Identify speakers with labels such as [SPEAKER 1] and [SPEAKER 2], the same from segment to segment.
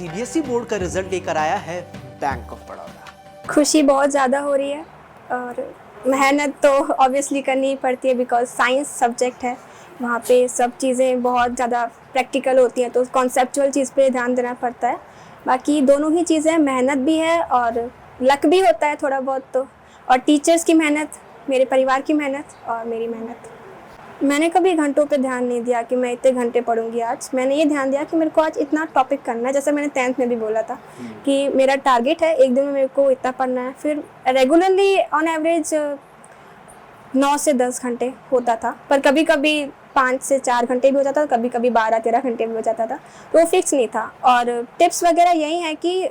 [SPEAKER 1] CBSE board का result लेकर आया है बैंक ऑफ बड़ौदा।
[SPEAKER 2] खुशी बहुत ज़्यादा हो रही है और मेहनत तो ऑब्वियसली करनी ही पड़ती है बिकॉज साइंस सब्जेक्ट है। वहाँ पे सब चीज़ें बहुत ज़्यादा प्रैक्टिकल होती हैं तो कॉन्सेप्चुअल चीज़ पे ध्यान देना पड़ता है। बाकी दोनों ही चीज़ें, मेहनत भी है और लक भी होता है थोड़ा बहुत तो, और टीचर्स की मेहनत, मेरे परिवार की मेहनत और मेरी मेहनत। मैंने कभी घंटों पे ध्यान नहीं दिया कि मैं इतने घंटे पढ़ूंगी आज। मैंने ये ध्यान दिया कि मेरे को आज इतना टॉपिक करना है, जैसे मैंने 10th में भी बोला था कि मेरा टारगेट है एक दिन में मेरे को इतना पढ़ना है। फिर रेगुलरली ऑन एवरेज 9 से 10 घंटे होता था, पर कभी कभी 5 से 4 घंटे भी हो जाता था, कभी कभी 12-13 घंटे भी हो जाता था, तो वो फिक्स नहीं था। और टिप्स वगैरह यही है कि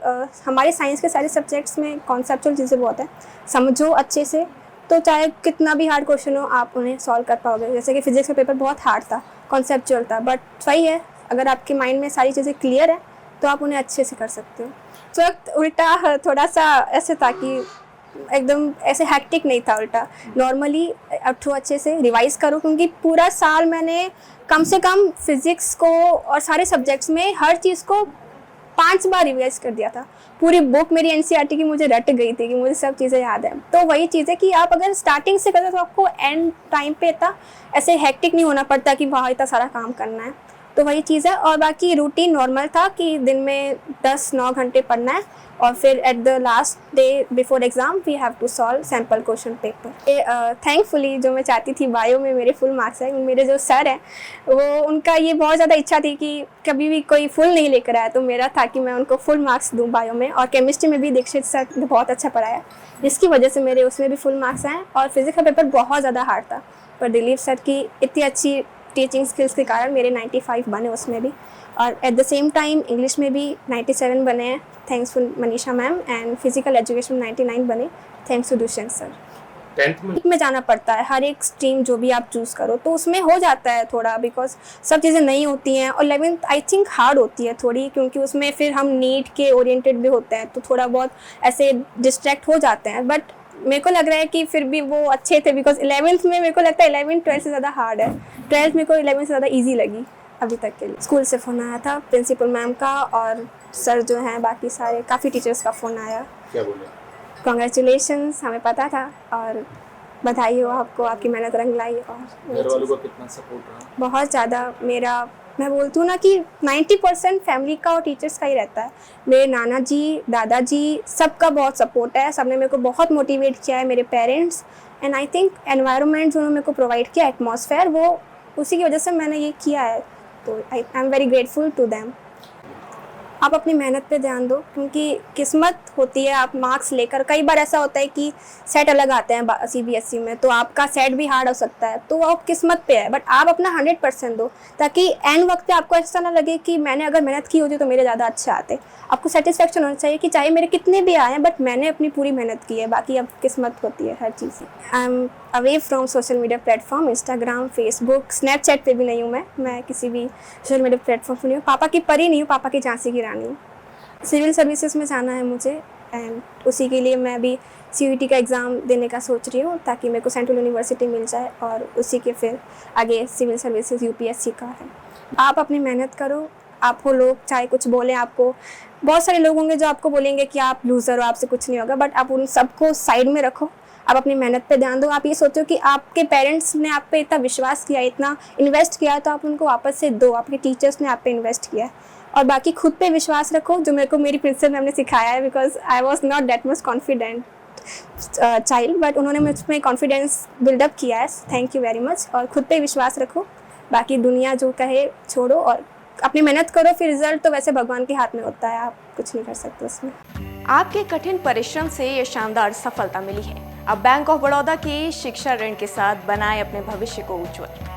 [SPEAKER 2] हमारे साइंस के सारे सब्जेक्ट्स में कॉन्सेप्चुअल चीज़ें बहुत है, समझो अच्छे से तो चाहे कितना भी हार्ड क्वेश्चन हो आप उन्हें सॉल्व कर पाओगे। जैसे कि फिजिक्स का पेपर बहुत हार्ड था, कॉन्सेप्चुअल था, बट सही है अगर आपके माइंड में सारी चीज़ें क्लियर है तो आप उन्हें अच्छे से कर सकते हो। उस वक्त उल्टा थोड़ा सा ऐसे था कि एकदम ऐसे हैक्टिक नहीं था, उल्टा नॉर्मली उठो अच्छे से रिवाइज़ करो, क्योंकि पूरा साल मैंने कम से कम फिज़िक्स को और सारे सब्जेक्ट्स में हर चीज़ को 5 बार रिवाइज कर दिया था। पूरी बुक मेरी एनसीईआरटी की मुझे रट गई थी कि मुझे सब चीज़ें याद है। तो वही चीज़ है कि आप अगर स्टार्टिंग से करते तो आपको एंड टाइम पे इतना ऐसे हैक्टिक नहीं होना पड़ता कि वहाँ इतना सारा काम करना है। तो वही चीज़ है। और बाकी रूटीन नॉर्मल था कि दिन में 10-9 घंटे पढ़ना है और फिर at the last day before exam we have to solve sample question paper. Thankfully जो मैं चाहती थी बायो में मेरे फुल मार्क्स हैं, मेरे जो सर हैं वो उनका ये बहुत ज़्यादा इच्छा थी कि कभी भी कोई फुल नहीं लेकर आया, तो मेरा था कि मैं उनको फुल मार्क्स दूँ बायो में। और केमिस्ट्री में भी दीक्षित सर ने बहुत अच्छा पढ़ाया, जिसकी वजह से मेरे उसमें भी फुल मार्क्स आए। और फिज़िक्स का पेपर बहुत ज़्यादा हार्ड था, पर दिलीप सर की इतनी अच्छी टीचिंग स्किल्स के कारण मेरे 95 बने उसमें भी। और at the same time English में भी 97 बने हैं, thanks to Manisha ma'am. And physical education में 99 बने, thanks to Dushyant sir. 10th में जाना पड़ता है, हर एक स्ट्रीम जो भी आप चूज़ करो तो उसमें हो जाता है थोड़ा, बिकॉज सब चीज़ें नहीं होती हैं। और 11th आई थिंक हार्ड होती है थोड़ी, क्योंकि उसमें फिर हम नीट के ओरिएंटेड भी होते हैं तो थोड़ा बहुत ऐसे डिस्ट्रैक्ट हो जाते हैं। बट मेरे को लग रहा है कि फिर भी वो अच्छे थे, बिकॉज 11th में मेरे को लगता है 11th 12th से ज़्यादा हार्ड है। 12th मेरे को 11th से ज़्यादा ईजी लगी अभी तक के लिए। स्कूल से फ़ोन आया था प्रिंसिपल मैम का, और सर जो हैं बाकी सारे काफ़ी टीचर्स का फ़ोन आया।
[SPEAKER 3] क्या बोले?
[SPEAKER 2] कॉन्ग्रेचुलेशंस, हमें पता था और बधाई हो आपको, आपकी मेहनत रंग लाई। और
[SPEAKER 3] घर वालों का कितना सपोर्ट रहा?
[SPEAKER 2] बहुत ज़्यादा। मेरा, मैं बोलती हूँ ना कि 90% फैमिली का और टीचर्स का ही रहता है। मेरे नाना जी, दादाजी, सबका बहुत सपोर्ट है, सबने मेरे को बहुत मोटिवेट किया है, मेरे parents. And I think environment जो मेरे को प्रोवाइड किया, एटमॉस्फेयर, वो उसी की वजह से मैंने ये किया है, तो I am very grateful to them. आप अपनी मेहनत पे ध्यान दो, क्योंकि किस्मत होती है। आप मार्क्स लेकर, कई बार ऐसा होता है कि सेट अलग आते हैं सीबीएसई में, तो आपका सेट भी हार्ड हो सकता है, तो वो किस्मत पे है। बट आप अपना 100% दो, ताकि एंड वक्त पे आपको ऐसा ना लगे कि मैंने अगर मेहनत की होती तो मेरे ज़्यादा अच्छे आते। आपको सेटिस्फेक्शन होना चाहिए कि चाहे मेरे कितने भी आए बट मैंने अपनी पूरी मेहनत की है, बाकी अब किस्मत होती है हर चीज़। I am away from social media platform, Instagram, Facebook, Snapchat पे भी नहीं हूँ मैं किसी भी सोशल मीडिया प्लेटफॉर्म पर नहीं हूँ। पापा की परी नहीं हूँ, पापा की झांसी की रानी हूँ। सिविल सर्विसेज में जाना है मुझे, एंड उसी के लिए मैं अभी सीयूईटी का एग्ज़ाम देने का सोच रही हूँ, ताकि मेरे को सेंट्रल यूनिवर्सिटी मिल जाए और उसी के फिर आगे सिविल सर्विसेज यूपीएससी का है। आप अपनी मेहनत करो। आपको लोग चाहे कुछ बोलें, आपको बहुत सारे लोग होंगे जो आपको बोलेंगे कि आप लूज़र हो, आपसे कुछ नहीं होगा, बट आप उन सबको साइड में रखो। आप अपनी मेहनत पे ध्यान दो। आप ये सोचो कि आपके पेरेंट्स ने आप पे इतना विश्वास किया, इतना इन्वेस्ट किया, तो आप उनको वापस से दो। आपके टीचर्स ने आप पे इन्वेस्ट किया है। और बाकी खुद पे विश्वास रखो, जो मेरे को मेरी प्रिंसिपल मैम ने सिखाया है, because I was not that much confident child, but उन्होंने मुझ में कॉन्फिडेंस बिल्डअप किया है। Thank you very much. और खुद पे विश्वास रखो, बाकी दुनिया जो कहे छोड़ो और अपनी मेहनत करो। फिर रिजल्ट तो वैसे भगवान के हाथ में होता है, आप कुछ नहीं कर सकते उसमें।
[SPEAKER 4] आपके कठिन परिश्रम से ये शानदार सफलता मिली है। अब बैंक ऑफ बड़ौदा की शिक्षा ऋण के साथ बनाए अपने भविष्य को उज्जवल।